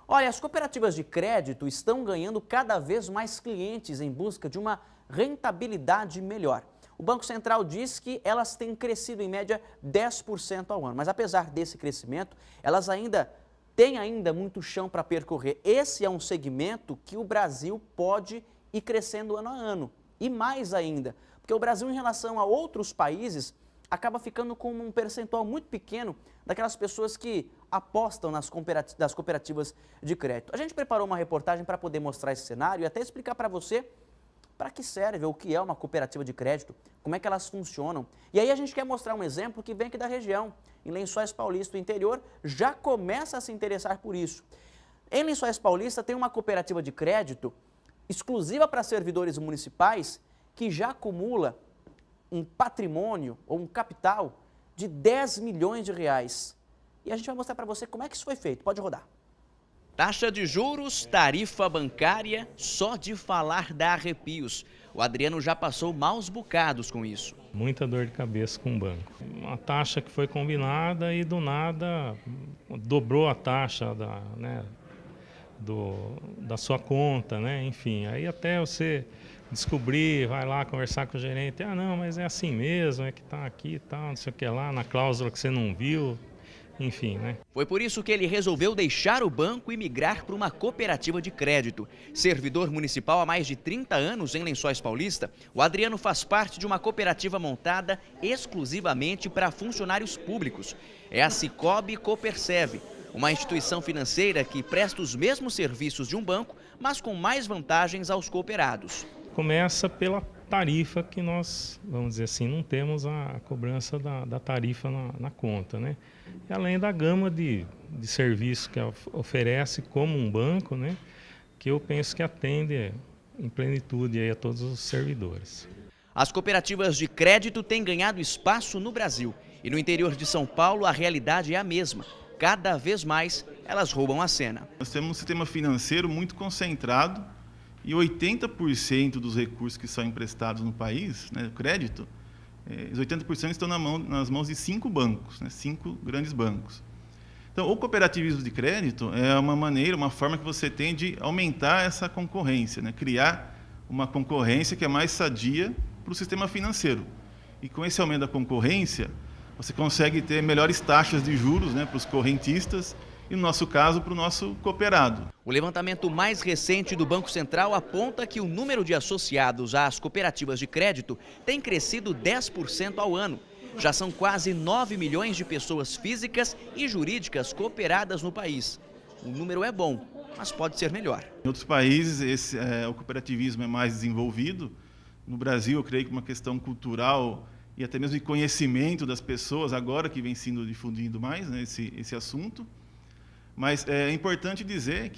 Olha, as cooperativas de crédito estão ganhando cada vez mais clientes em busca de uma rentabilidade melhor. O Banco Central diz que elas têm crescido em média 10% ao ano, mas apesar desse crescimento, elas têm muito chão para percorrer. Esse é um segmento que o Brasil pode ir crescendo ano a ano, e mais ainda, porque o Brasil, em relação a outros países, acaba ficando com um percentual muito pequeno daquelas pessoas que apostam nas cooperativas de crédito. A gente preparou uma reportagem para poder mostrar esse cenário e até explicar para você para que serve, o que é uma cooperativa de crédito, como é que elas funcionam. E aí a gente quer mostrar um exemplo que vem aqui da região. Em Lençóis Paulista, o interior, já começa a se interessar por isso. Em Lençóis Paulista tem uma cooperativa de crédito exclusiva para servidores municipais que já acumula um patrimônio ou um capital de 10 milhões de reais. E a gente vai mostrar para você como é que isso foi feito. Pode rodar. Taxa de juros, tarifa bancária, só de falar dá arrepios. O Adriano já passou maus bocados com isso. Muita dor de cabeça com o banco. Uma taxa que foi combinada e do nada dobrou a taxa da sua conta, né? Enfim, aí até você descobrir, vai lá conversar com o gerente, não, mas é assim mesmo, é que tá aqui e tal, não sei o que lá, na cláusula que você não viu. Enfim, né? Foi por isso que ele resolveu deixar o banco e migrar para uma cooperativa de crédito. Servidor municipal há mais de 30 anos em Lençóis Paulista, o Adriano faz parte de uma cooperativa montada exclusivamente para funcionários públicos. É a Cicobi Coperserve, uma instituição financeira que presta os mesmos serviços de um banco, mas com mais vantagens aos cooperados. Começa pela tarifa que nós, vamos dizer assim, não temos a cobrança da tarifa na conta, né? E além da gama de serviços que oferece como um banco, né? Que eu penso que atende em plenitude aí a todos os servidores. As cooperativas de crédito têm ganhado espaço no Brasil e no interior de São Paulo a realidade é a mesma. Cada vez mais elas roubam a cena. Nós temos um sistema financeiro muito concentrado e 80% dos recursos que são emprestados no país, né, crédito, os 80% estão nas mãos de 5 bancos, né, 5 grandes bancos. Então, o cooperativismo de crédito é uma forma que você tem de aumentar essa concorrência, né, criar uma concorrência que é mais sadia para o sistema financeiro. E com esse aumento da concorrência, você consegue ter melhores taxas de juros, né, para os correntistas e, no nosso caso, para o nosso cooperado. O levantamento mais recente do Banco Central aponta que o número de associados às cooperativas de crédito tem crescido 10% ao ano. Já são quase 9 milhões de pessoas físicas e jurídicas cooperadas no país. O número é bom, mas pode ser melhor. Em outros países, o cooperativismo é mais desenvolvido. No Brasil, eu creio que uma questão cultural e até mesmo de conhecimento das pessoas, agora que vem sendo difundido mais, né, esse assunto. Mas é importante dizer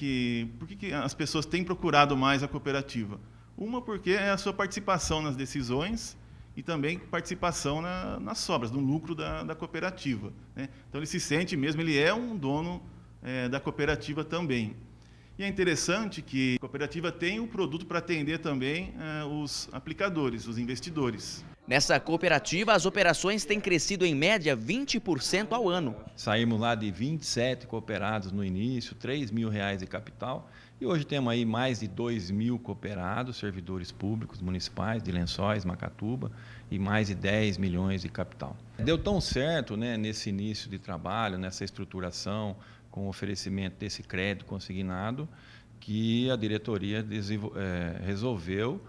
por que as pessoas têm procurado mais a cooperativa? Uma, porque é a sua participação nas decisões e também participação nas sobras, no lucro da cooperativa, né? Então, ele se sente mesmo, ele é um dono da cooperativa também. E é interessante que a cooperativa tem um produto para atender também os aplicadores, os investidores. Nessa cooperativa, as operações têm crescido em média 20% ao ano. Saímos lá de 27 cooperados no início, R$3 mil de capital, e hoje temos aí mais de 2 mil cooperados, servidores públicos municipais de Lençóis, Macatuba, e mais de 10 milhões de capital. Deu tão certo, né, nesse início de trabalho, nessa estruturação, com o oferecimento desse crédito consignado, que a diretoria resolveu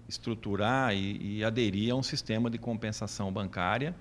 estruturar e aderir a um sistema de compensação bancária,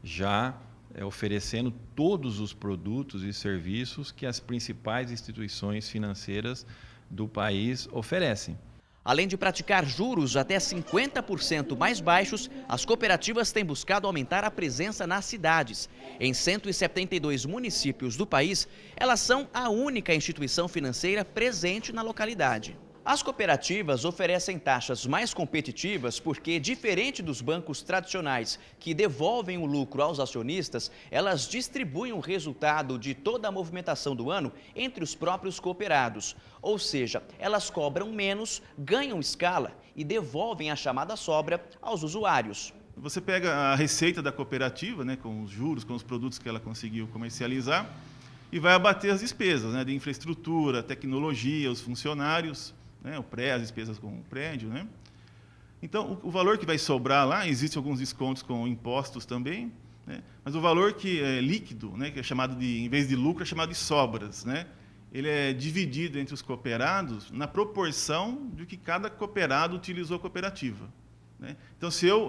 já oferecendo todos os produtos e serviços que as principais instituições financeiras do país oferecem. Além de praticar juros até 50% mais baixos, as cooperativas têm buscado aumentar a presença nas cidades. Em 172 municípios do país, elas são a única instituição financeira presente na localidade. As cooperativas oferecem taxas mais competitivas porque, diferente dos bancos tradicionais que devolvem o lucro aos acionistas, elas distribuem o resultado de toda a movimentação do ano entre os próprios cooperados. Ou seja, elas cobram menos, ganham escala e devolvem a chamada sobra aos usuários. Você pega a receita da cooperativa, né, com os juros, com os produtos que ela conseguiu comercializar, e vai abater as despesas, né, de infraestrutura, tecnologia, os funcionários, né, as despesas com o prédio, né? Então, o valor que vai sobrar lá, existem alguns descontos com impostos também, né, mas o valor que é líquido, né, que é chamado de, em vez de lucro, é chamado de sobras, né? Ele é dividido entre os cooperados na proporção do que cada cooperado utilizou a cooperativa, né? Então, se eu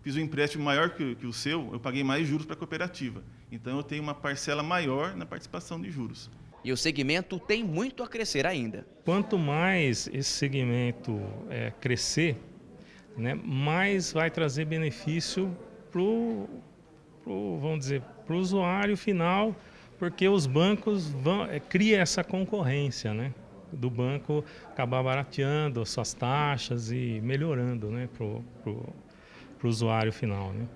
fiz um empréstimo maior que o seu, eu paguei mais juros para a cooperativa. Então, eu tenho uma parcela maior na participação de juros. E o segmento tem muito a crescer ainda. Quanto mais esse segmento crescer, né, mais vai trazer benefício vamos dizer, para o usuário final, porque os bancos criam essa concorrência, né, do banco acabar barateando as suas taxas e melhorando, né, para o usuário final, né.